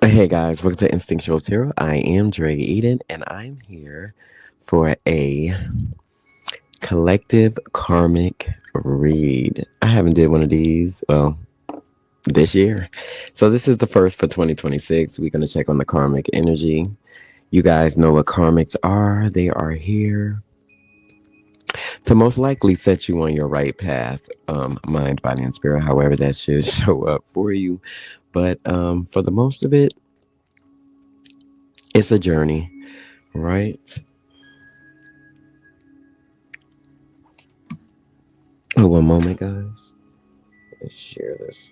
Hey guys, welcome to Instinctual Tarot. I am Dre Eden, and I'm here for a collective karmic read. I haven't did one of these, well, this year. So this is the first for 2026. We're going to check on the karmic energy. You guys know what karmics are. They are here to most likely set you on your right path, mind, body, and spirit, however that should show up for you. But for the most of it, it's a journey, right? Oh, one moment, guys. Let's share this.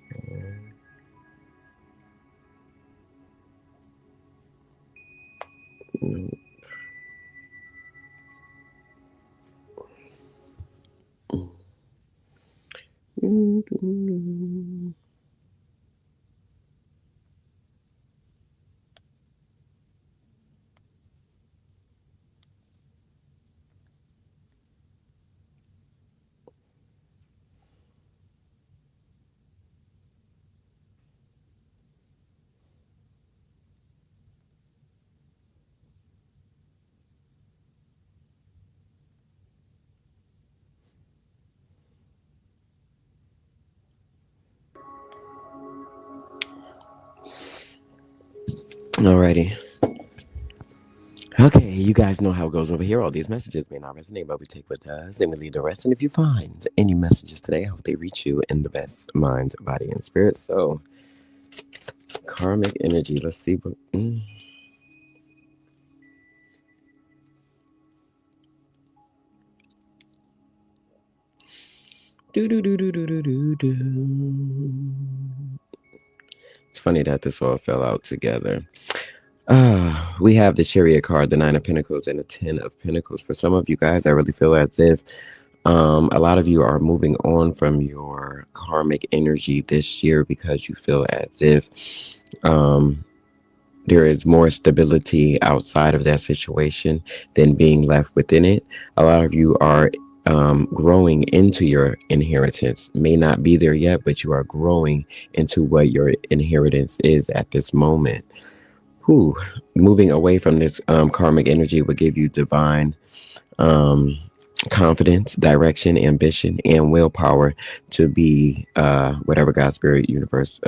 Alrighty. Okay, you guys know how it goes over here. All these messages may not resonate, but we take what does and we leave the rest. And if you find any messages today, I hope they reach you in the best mind, body, and spirit. So, karmic energy. Let's see what. Do do do do do do do do. It's funny that this all fell out together. We have the Chariot card, the Nine of Pentacles, and the Ten of Pentacles. For some of you guys, I really feel as if a lot of you are moving on from your karmic energy this year because you feel as if there is more stability outside of that situation than being left within it. A lot of you are growing into your inheritance. May not be there yet, but you are growing into what your inheritance is at this moment. Whew. Moving away from this karmic energy would give you divine confidence, direction, ambition, and willpower to be whatever God, Spirit, Universe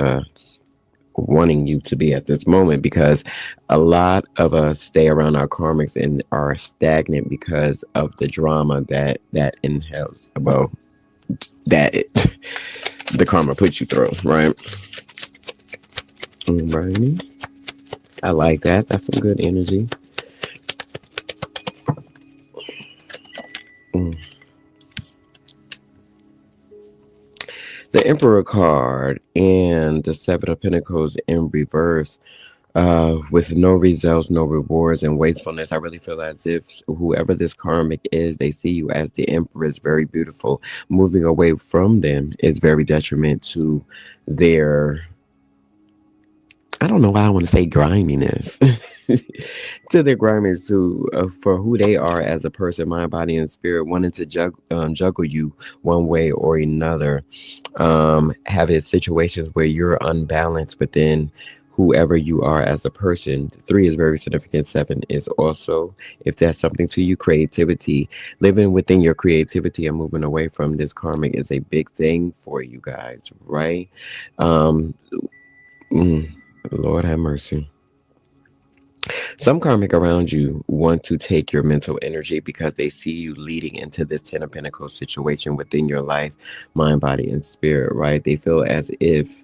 wanting you to be at this moment, because a lot of us stay around our karmics and are stagnant because of the drama that inhales, well, the karma puts you through, right? Alrighty. I like that. That's some good energy. The Emperor card and the Seven of Pentacles in reverse, with no results, no rewards, and wastefulness. I really feel as if whoever this karmic is, they see you as the Emperor is very beautiful. Moving away from them is very detriment to their, I don't know why I want to say griminess. To their griminess, to for who they are as a person, mind, body, and spirit, wanting to juggle you one way or another. Having situations where you're unbalanced within whoever you are as a person. 3 is very significant. 7 is also, if that's something to you, creativity. Living within your creativity and moving away from this karmic is a big thing for you guys, right? Um, Lord have mercy. Some karmic around you want to take your mental energy because they see you leading into this Ten of Pentacles situation within your life, mind, body, and spirit, right? They feel as if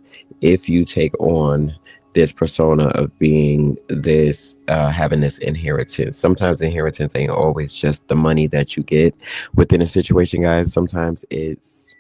you take on this persona of being this, having this inheritance. Sometimes inheritance ain't always just the money that you get within a situation, guys. Sometimes it's,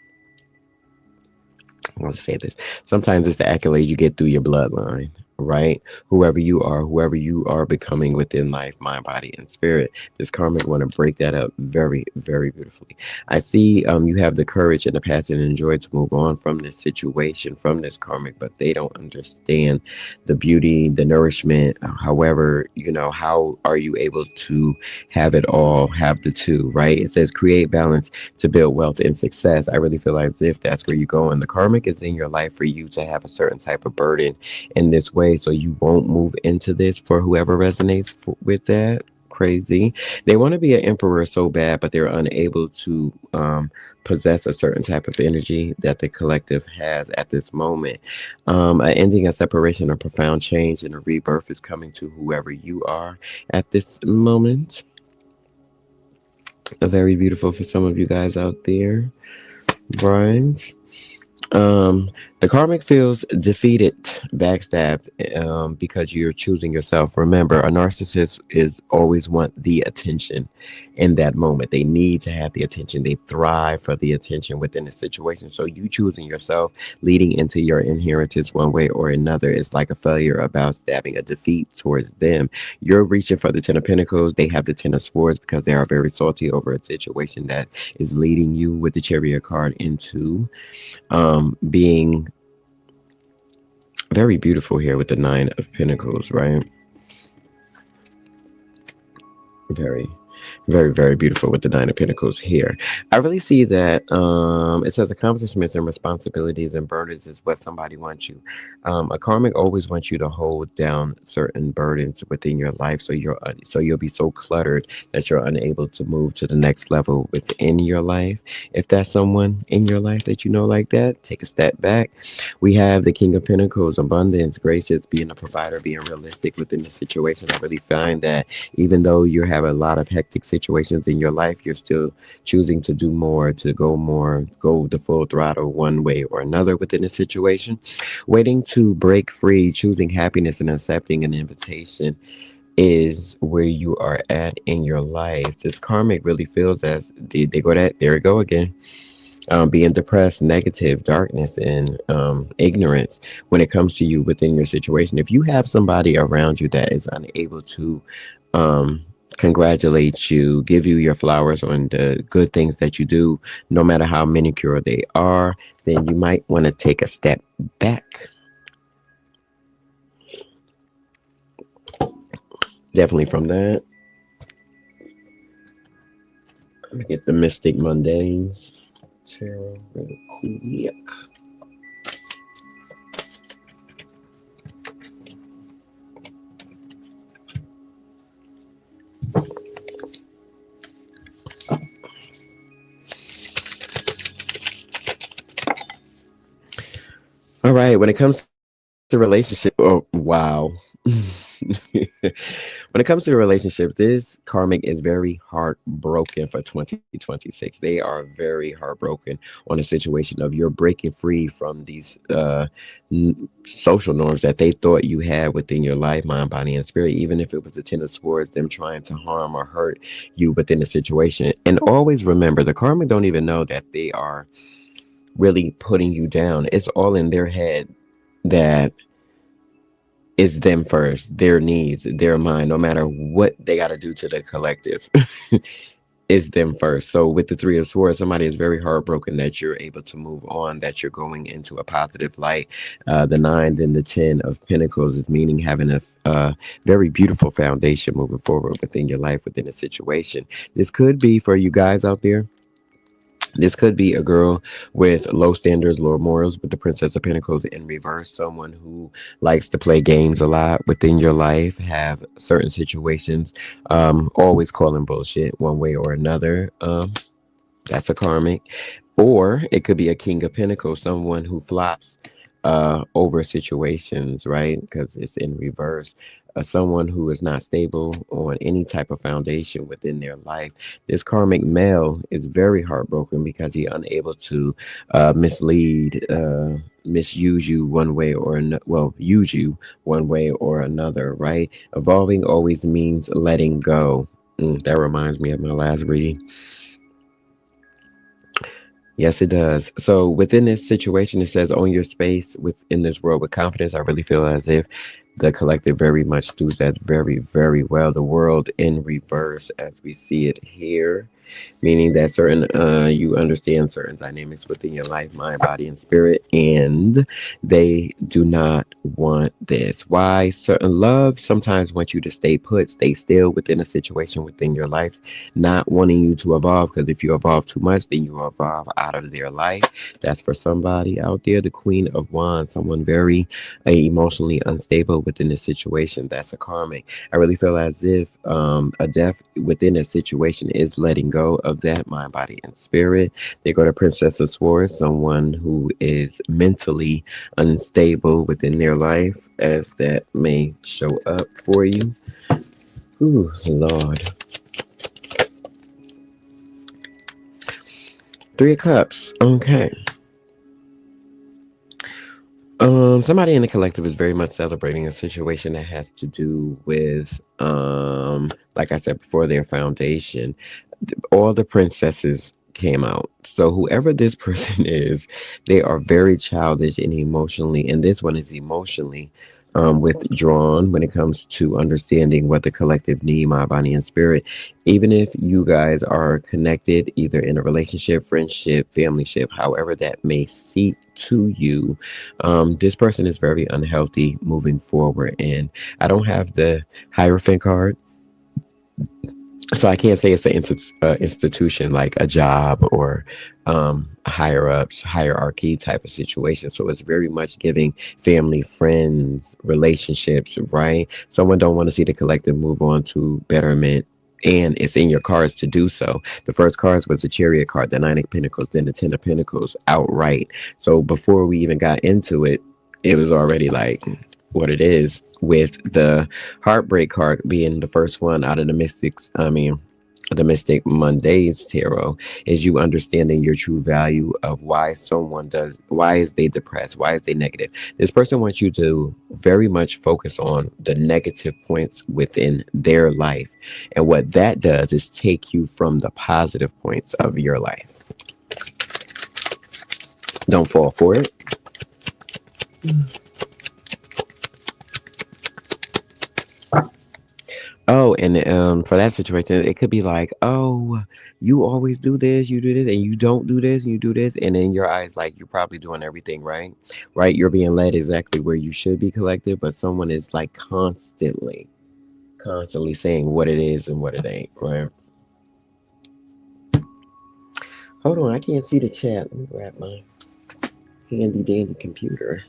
I'll say this. Sometimes it's the accolade you get through your bloodline, right? Whoever you are becoming within life, mind, body, and spirit. This karmic want to break that up very, very beautifully. I see you have the courage and the passion and joy to move on from this situation, from this karmic, but they don't understand the beauty, the nourishment. However, how are you able to have it all, have the two, right? It says create balance to build wealth and success. I really feel as if that's where you go, and the karmic is in your life for you to have a certain type of burden in this way, way so you won't move into this, for whoever resonates with that. Crazy. They want to be an emperor so bad, but they're unable to possess a certain type of energy that the collective has at this moment. An ending, a separation, a profound change, and a rebirth is coming to whoever you are at this moment. Very beautiful for some of you guys out there. Brian's. Um, the karmic feels defeated, backstabbed, because you're choosing yourself. Remember, a narcissist is always want the attention in that moment. They need to have the attention. They thrive for the attention within the situation. So you choosing yourself, leading into your inheritance one way or another, is like a failure, about stabbing, a defeat towards them. You're reaching for the Ten of Pentacles. They have the Ten of Swords because they are very salty over a situation that is leading you with the Chariot card into being very beautiful here with the Nine of Pentacles, right? Very, very, very beautiful with the Nine of Pentacles here. I really see that it says accomplishments and responsibilities and burdens is what somebody wants you. A karmic always wants you to hold down certain burdens within your life, so you'll be so cluttered that you're unable to move to the next level within your life. If that's someone in your life that you know like that, take a step back. We have the King of Pentacles, abundance, gracious, being a provider, being realistic within the situation. I really find that even though you have a lot of hectic situations in your life, you're still choosing to do more, go the full throttle one way or another within a situation. Waiting to break free, choosing happiness and accepting an invitation is where you are at in your life. This karmic really feels as they go that there we go again. Being depressed, negative, darkness, and ignorance when it comes to you within your situation. If you have somebody around you that is unable to um, congratulate you, give you your flowers on the good things that you do, no matter how manicure they are, then you might want to take a step back. Definitely from that. Let me get the Mystic Mundanes. Tarot real quick. All right, when it comes to relationship, oh wow. When it comes to the relationship, this karmic is very heartbroken for 2026. They are very heartbroken on a situation of you're breaking free from these social norms that they thought you had within your life, mind, body, and spirit. Even if it was the Ten of Swords, them trying to harm or hurt you within the situation. And always remember, the karmic don't even know that they are really putting you down. It's all in their head that it's them first, their needs, their mind, no matter what they got to do to the collective. It's them first. So with the Three of Swords, somebody is very heartbroken that you're able to move on, that you're going into a positive light. The Nine, then the Ten of Pentacles is meaning having a very beautiful foundation moving forward within your life, within a situation. This could be for you guys out there. This could be a girl with low standards, low morals, with the Princess of Pentacles in reverse. Someone who likes to play games a lot within your life, have certain situations, always calling bullshit one way or another. That's a karmic. Or it could be a King of Pentacles, someone who flops over situations, right? Because it's in reverse. Someone who is not stable on any type of foundation within their life. This karmic male is very heartbroken because he's unable to mislead, misuse you one way or another. Well, use you one way or another, right? Evolving always means letting go. That reminds me of my last reading. Yes, it does. So within this situation, it says own your space within this world with confidence. I really feel as if the collective very much does that very, very well. The world in reverse as we see it here. meaning that certain you understand certain dynamics within your life, mind, body, and spirit, and they do not want this. Why? Certain love sometimes wants you to stay put, stay still within a situation within your life, not wanting you to evolve, because if you evolve too much, then you evolve out of their life. That's for somebody out there. The Queen of Wands, someone very emotionally unstable within the situation. That's a karmic. I really feel as if a death within a situation is letting go of that mind, body, and spirit. They go to Princess of Swords, someone who is mentally unstable within their life, as that may show up for you. Ooh, Lord. Three of Cups. Okay. Somebody in the collective is very much celebrating a situation that has to do with, like I said before, their foundation. All the princesses came out. So whoever this person is, they are very childish and emotionally, and this one is emotionally withdrawn when it comes to understanding what the collective need, my body and spirit. Even if you guys are connected, either in a relationship, friendship, familyship, however that may seem to you, this person is very unhealthy moving forward. And I don't have the Hierophant card, so I can't say it's an institution like a job or higher ups hierarchy type of situation. So it's very much giving family, friends, relationships, right? Someone don't want to see the collective move on to betterment, and it's in your cards to do so. The first cards was the Chariot card, the Nine of Pentacles, then the Ten of Pentacles outright. So before we even got into it, it was already like what it is, with the Heartbreak card being the first one out of the mystics. I mean, the Mystic Monday's tarot, is you understanding your true value of why someone does, why is they depressed, why is they negative. This person wants you to very much focus on the negative points within their life, and what that does is take you from the positive points of your life. Don't fall for it. Oh, and for that situation, it could be like, oh, you always do this, you do this, and you don't do this, and you do this, and in your eyes, like you're probably doing everything right, right? You're being led exactly where you should be collected, but someone is like constantly saying what it is and what it ain't, right? Hold on, I can't see the chat. Let me grab my handy dandy computer.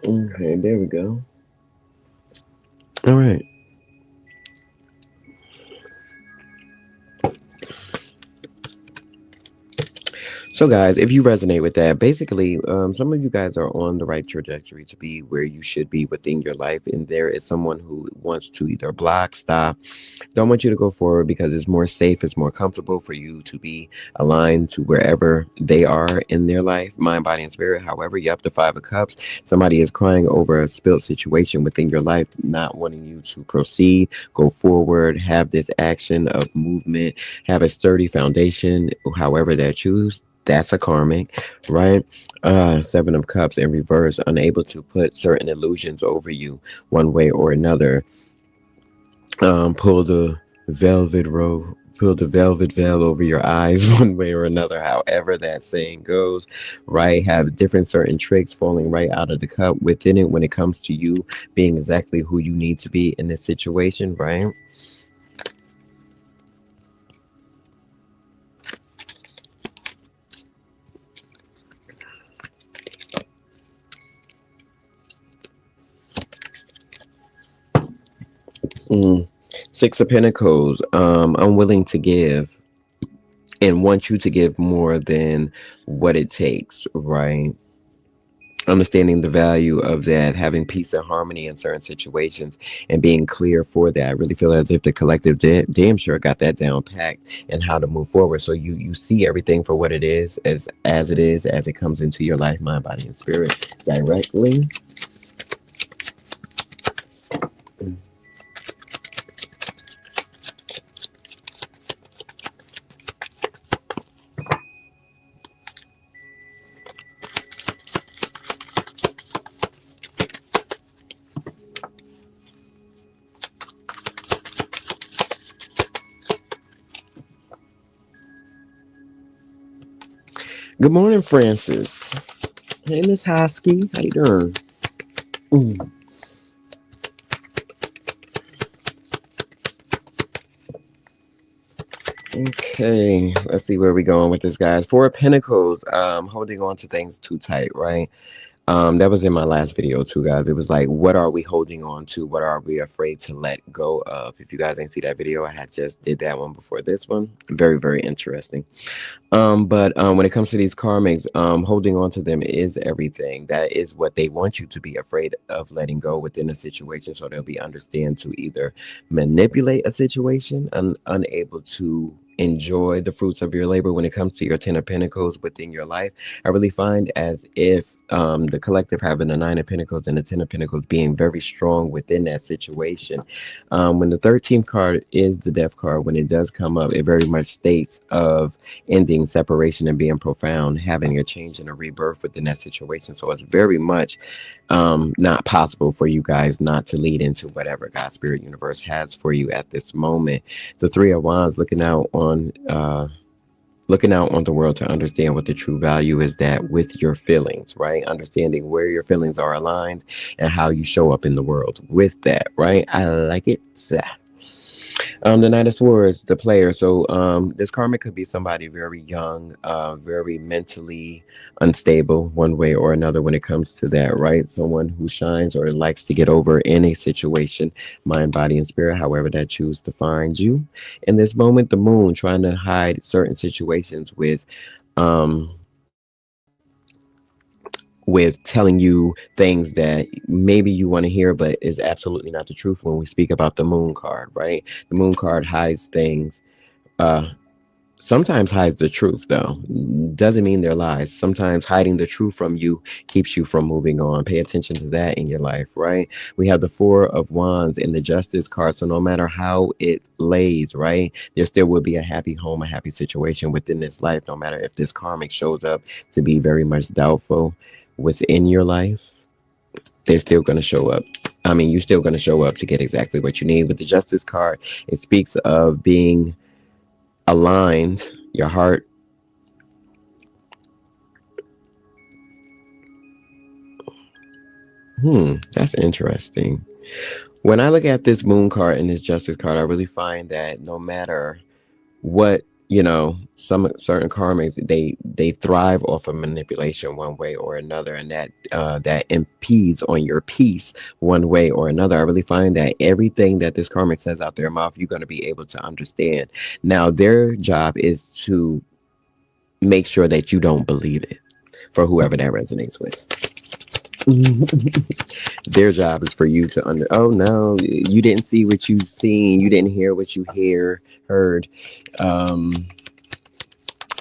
Okay, there we go. All right. So, guys, if you resonate with that, basically, some of you guys are on the right trajectory to be where you should be within your life. And there is someone who wants to either block, stop, don't want you to go forward because it's more safe, it's more comfortable for you to be aligned to wherever they are in their life, mind, body, and spirit. However, you have the Five of Cups. Somebody is crying over a spilled situation within your life, not wanting you to proceed, go forward, have this action of movement, have a sturdy foundation, however they choose. That's a karmic, right? Seven of Cups in reverse, unable to put certain illusions over you one way or another. Pull the velvet robe, pull the velvet veil over your eyes one way or another, however that saying goes, right? Have different certain tricks falling right out of the cup within it when it comes to you being exactly who you need to be in this situation, right? Mm. Six of Pentacles, unwilling to give and want you to give more than what it takes, right? Understanding the value of that, having peace and harmony in certain situations, and being clear for that. I really feel as if the collective damn sure got that down packed and how to move forward. So you see everything for what it is, as it is, as it comes into your life, mind, body, and spirit directly. Good morning, Francis. Hey, Miss Hosky, how you doing? Mm. Okay, let's see where we're going with this, guys. Four of Pentacles, holding on to things too tight, right? That was in my last video too, guys. It was like, what are we holding on to? What are we afraid to let go of? If you guys ain't see that video, I had just did that one before this one. Very, very interesting. But when it comes to these karmics, holding on to them is everything. That is what they want you to be afraid of letting go within a situation, so they'll be understand to either manipulate a situation and unable to enjoy the fruits of your labor. When it comes to your Ten of Pentacles within your life, I really find as if the collective having the Nine of Pentacles and the Ten of Pentacles being very strong within that situation. When the 13th card is the Death card, when it does come up, it very much states of ending, separation, and being profound, having a change and a rebirth within that situation. So it's very much not possible for you guys not to lead into whatever God, Spirit, Universe has for you at this moment. The Three of Wands looking out on the world to understand what the true value is, that with your feelings, right? Understanding where your feelings are aligned and how you show up in the world with that, right? I like it. The Knight of Swords, the player. So this karma could be somebody very young, very mentally unstable one way or another when it comes to that, right? Someone who shines or likes to get over in a situation, mind, body, and spirit, however that choose to find you. In this moment, the moon trying to hide certain situations um with telling you things that maybe you want to hear, but is absolutely not the truth when we speak about the moon card, right? The moon card hides things, uh, sometimes hides the truth, though. Doesn't mean they're lies. Sometimes hiding the truth from you keeps you from moving on. Pay attention to that in your life, right? We have the Four of Wands in the Justice card. So no matter how it lays, right, there still will be a happy home, a happy situation within this life, no matter if this karmic shows up to be very much doubtful within your life. They're still going to show up. I mean, you're still going to show up to get exactly what you need. With the Justice card, it speaks of being aligned, your heart. That's interesting. When I look at this moon card and this justice card, I really find that no matter what, some certain karmics, they thrive off of manipulation one way or another, and that impedes on your peace one way or another. I really find that everything that this karmic says out their mouth, you're going to be able to understand. Now their job is to make sure that you don't believe it, for whoever that resonates with. Their job is for you to oh no, you didn't see what you seen, you didn't hear what you heard. um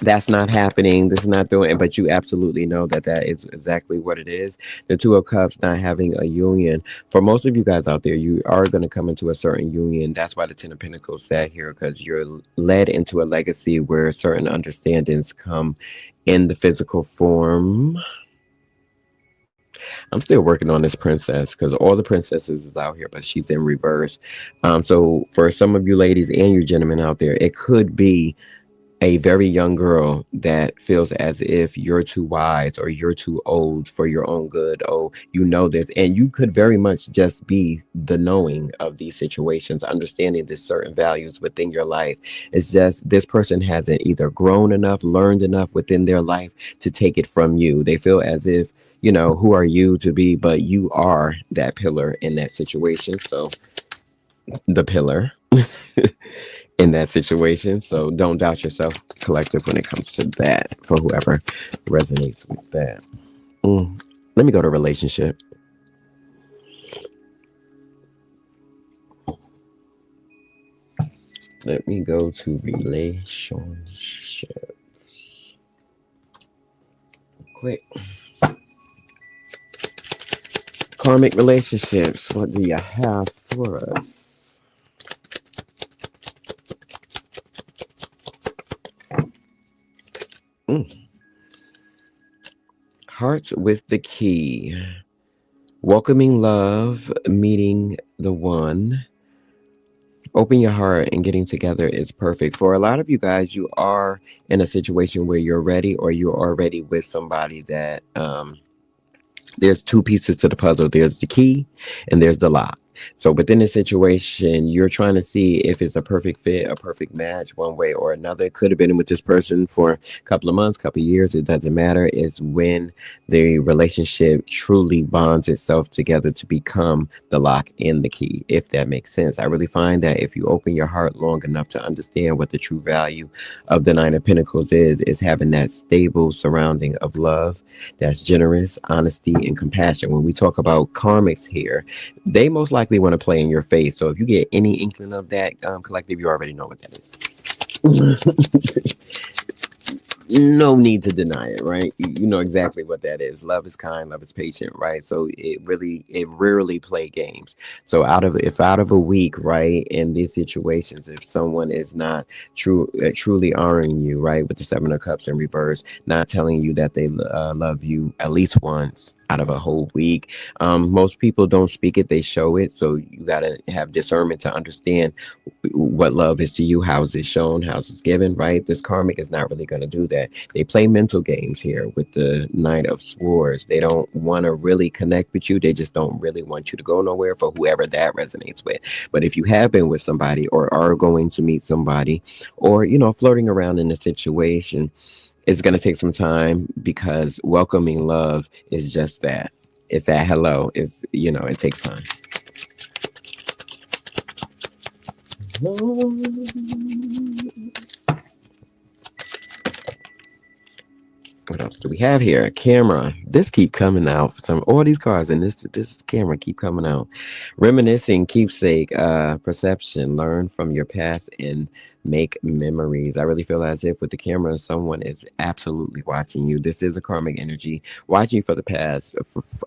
that's not happening, this is not doing it, but you absolutely know that that is exactly what it is. The Two of Cups not having a union. For most of you guys out there, you are going to come into a certain union. That's why the Ten of Pentacles sat here, because you're led into a legacy where certain understandings come in the physical form. I'm still working on this princess because all the princesses is out here, but she's in reverse. So for some of you ladies and you gentlemen out there, it could be a very young girl that feels as if you're too wise or you're too old for your own good. Oh, you know this. And you could very much just be the knowing of these situations, understanding the certain values within your life. It's just this person hasn't either grown enough, learned enough within their life to take it from you. They feel as if, who are you to be, but you are that pillar in that situation. So the pillar in that situation. So don't doubt yourself, collective, when it comes to that, for whoever resonates with that. Let me go to relationship. Let me go to relationship. Quick. Karmic relationships. What do you have for us? Mm. Heart with the key. Welcoming love, meeting the one. Open your heart and getting together is perfect. For a lot of you guys, you are in a situation where you're ready, or you're already with somebody that there's two pieces to the puzzle. There's the key and there's the lock. So within the situation, you're trying to see if it's a perfect fit, a perfect match, one way or another. It could have been with this person for a couple of months, couple of years. It doesn't matter. It's when the relationship truly bonds itself together to become the lock and the key, if that makes sense. I really find that if you open your heart long enough to understand what the true value of the Nine of Pentacles is having that stable surrounding of love that's generous, honesty, and compassion. When we talk about karmics here, they most likely want to play in your face. So if you get any inkling of that, collective, you already know what that is. No need to deny it, right? You know exactly what that is. Love is kind, love is patient, right? So it rarely play games. So out of a week, right, in these situations, if someone is not truly honoring you, right, with the Seven of Cups in reverse, not telling you that they love you at least once out of a whole week, most people don't speak it, they show it. So you got to have discernment to understand what love is to you, how is it shown, how is it given, right? This karmic is not really going to do that. They play mental games here with the Knight of Swords. They don't want to really connect with you. They just don't really want you to go nowhere, for whoever that resonates with. But if you have been with somebody, or are going to meet somebody, or flirting around in a situation, it's going to take some time, because welcoming love is just that. It's that hello. It takes time. What else do we have here? A camera. This keep coming out. All these cards and this camera keep coming out. Reminiscing, keepsake, perception. Learn from your past and make memories. I really feel as if with the camera, someone is absolutely watching you. This is a karmic energy watching for the past,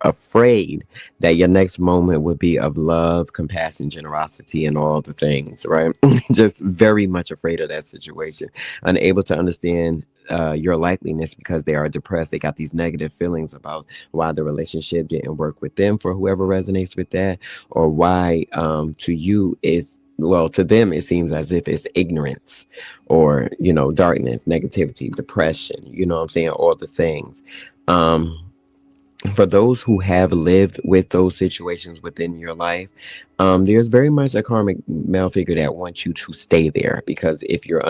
afraid that your next moment would be of love, compassion, generosity, and all the things. Right? Just very much afraid of that situation, unable to understand your likeliness, because they are depressed. They got these negative feelings about why the relationship didn't work with them, for whoever resonates with that, or why to you it's, well, to them it seems as if it's ignorance, or darkness, negativity, depression, what I'm saying, all the things. um for those who have lived with those situations within your life, there's very much a karmic male figure that wants you to stay there, because if you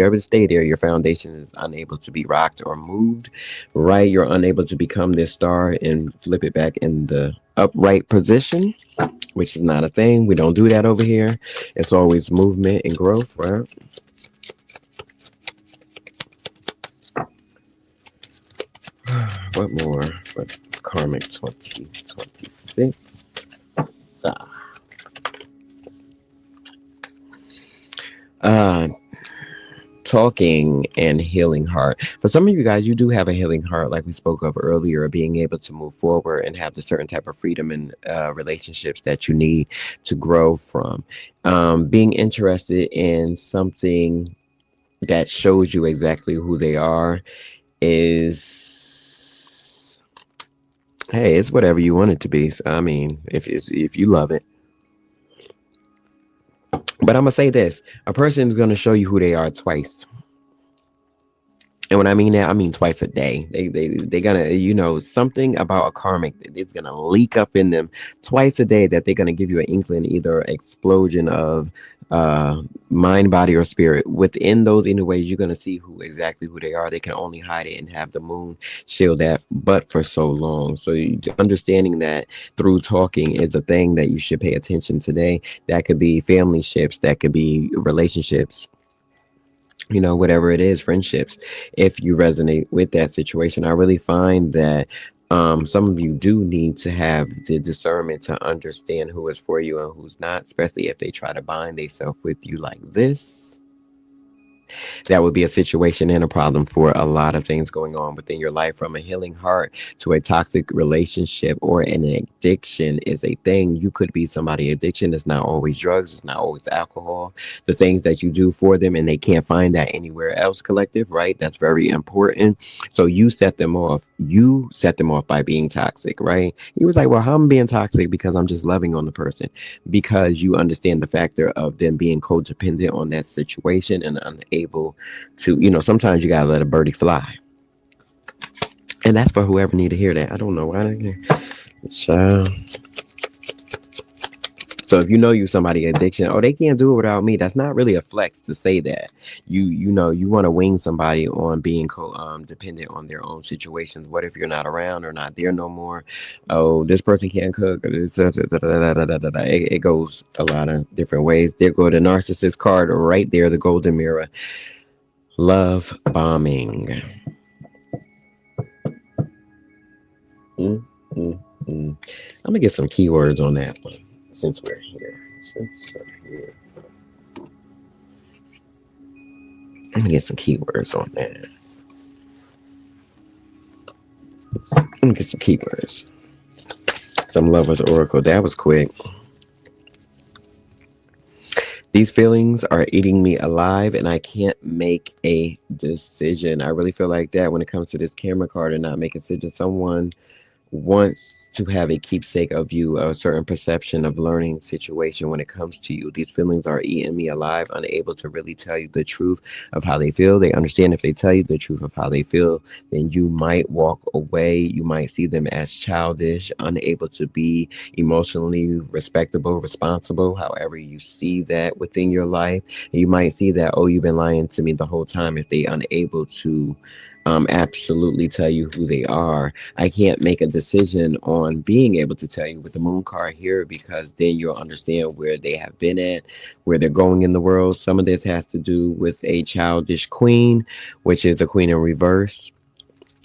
ever stay there, your foundation is unable to be rocked or moved, right? You're unable to become this star and flip it back in the upright position, which is not a thing. We don't do that over here. It's always movement and growth, right? What more for karmic 2026? Uh, Talking and healing heart. For some of you guys, you do have a healing heart, like we spoke of earlier, being able to move forward and have the certain type of freedom in relationships that you need to grow from. Being interested in something that shows you exactly who they are is, hey, it's whatever you want it to be. So, I mean, if you love it. But I'm gonna say this: a person is gonna show you who they are twice. And when I mean that, I mean twice a day. They gonna, something about a karmic, it's gonna leak up in them twice a day, that they're gonna give you an inkling, either explosion of mind, body, or spirit. Within those anyways, you're going to see who they are. They can only hide it and have the moon shield that but for so long. So understanding that through talking is a thing that you should pay attention today. That could be family ships, that could be relationships, whatever it is, friendships. If you resonate with that situation, I really find that some of you do need to have the discernment to understand who is for you and who's not, especially if they try to bind themselves with you like this. That would be a situation and a problem for a lot of things going on within your life, from a healing heart to a toxic relationship or an addiction is a thing. You could be somebody addiction. It's not always drugs. It's not always alcohol. The things that you do for them and they can't find that anywhere else, collective, right? That's very important. So you set them off. You set them off by being toxic, right? He was like, well, how am I being toxic? Because I'm just loving on the person. Because you understand the factor of them being codependent on that situation and unable to, sometimes you gotta let a birdie fly. And that's for whoever need to hear that. I don't know why. Child. So if you know you somebody addiction, oh, they can't do it without me. That's not really a flex to say that. You want to wing somebody on being dependent on their own situations. What if you're not around or not there no more? Oh, this person can't cook. It goes a lot of different ways. There go the narcissist card right there, the golden mirror. Love bombing. Mm, mm, mm. I'm gonna get some keywords on that one since we're here. I'm gonna get some keywords on that. I'm gonna get some keywords. Some lovers oracle. That was quick. These feelings are eating me alive and I can't make a decision. I really feel like that when it comes to this camera card and not making a decision. Someone wants to have a keepsake of you, a certain perception of learning situation when it comes to you. These feelings are eating me alive, unable to really tell you the truth of how they feel. They understand if they tell you the truth of how they feel, then you might walk away. You might see them as childish, unable to be emotionally respectable, responsible, however you see that within your life. And you might see that, oh, you've been lying to me the whole time if they unable to absolutely tell you who they are. I can't make a decision on being able to tell you with the moon card here because then you'll understand where they have been at, where they're going in the world. Some of this has to do with a childish queen, which is a queen in reverse,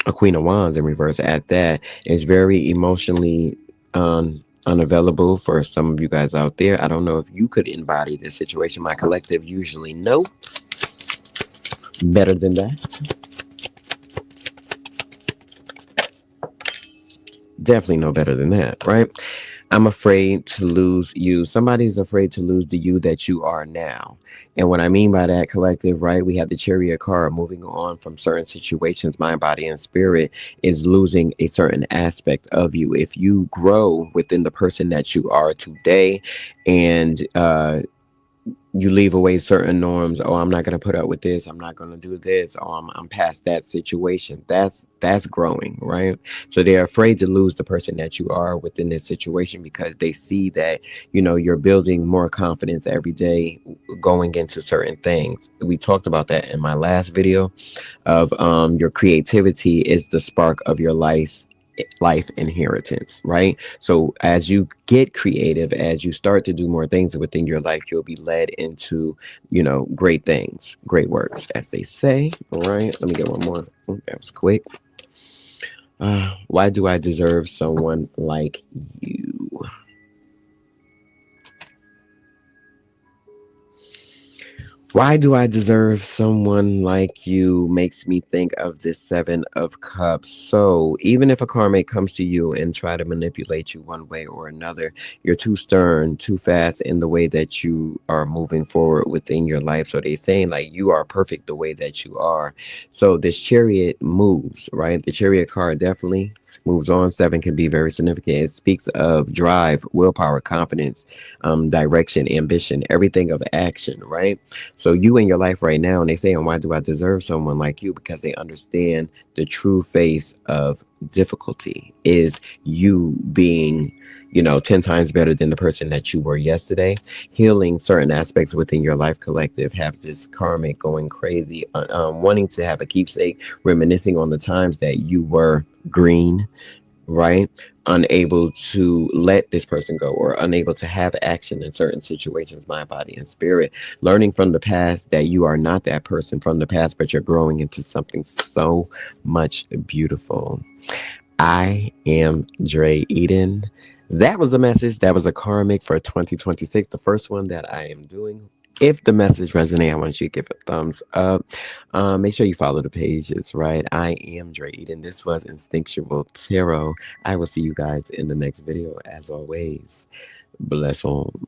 a queen of wands in reverse at that. It's very emotionally unavailable for some of you guys out there. I don't know if you could embody this situation. My collective usually no. Better than that. Definitely no better than that, right? I'm afraid to lose you. Somebody's afraid to lose the you that you are now. And what I mean by that, collective, right? We have the chariot card. Moving on from certain situations, mind, body, and spirit is losing a certain aspect of you. If you grow within the person that you are today and you leave away certain norms. Oh, I'm not going to put up with this. I'm not going to do this. Oh, I'm past that situation. That's growing, right? So they're afraid to lose the person that you are within this situation because they see that, you're building more confidence every day going into certain things. We talked about that in my last video of your creativity is the spark of your life inheritance, right? So as you get creative, as you start to do more things within your life, you'll be led into, great things, great works, as they say. All right, let me get one more. Oh, that was quick. Why do I deserve someone like you? Why do I deserve someone like you makes me think of this Seven of Cups. So even if a karmic comes to you and try to manipulate you one way or another, you're too stern, too fast in the way that you are moving forward within your life. So they're saying like you are perfect the way that you are. So this chariot moves, right? The chariot card definitely moves on. Seven can be very significant. It speaks of drive, willpower, confidence, direction, ambition, everything of action, right? So you in your life right now, and they say, and why do I deserve someone like you? Because they understand the true face of difficulty is you being, 10 times better than the person that you were yesterday. Healing certain aspects within your life collective have this karmic going crazy, wanting to have a keepsake, reminiscing on the times that you were green, right? Unable to let this person go or unable to have action in certain situations, mind, body, and spirit. Learning from the past that you are not that person from the past, but you're growing into something so much beautiful. I am Dre Eden. That was the message. That was a karmic for 2026, the first one that I am doing. If the message resonates, I want you to give a thumbs up. Make sure you follow the pages, right? I am Dre Eden. This was Instinctual Tarot. I will see you guys in the next video. As always, bless on.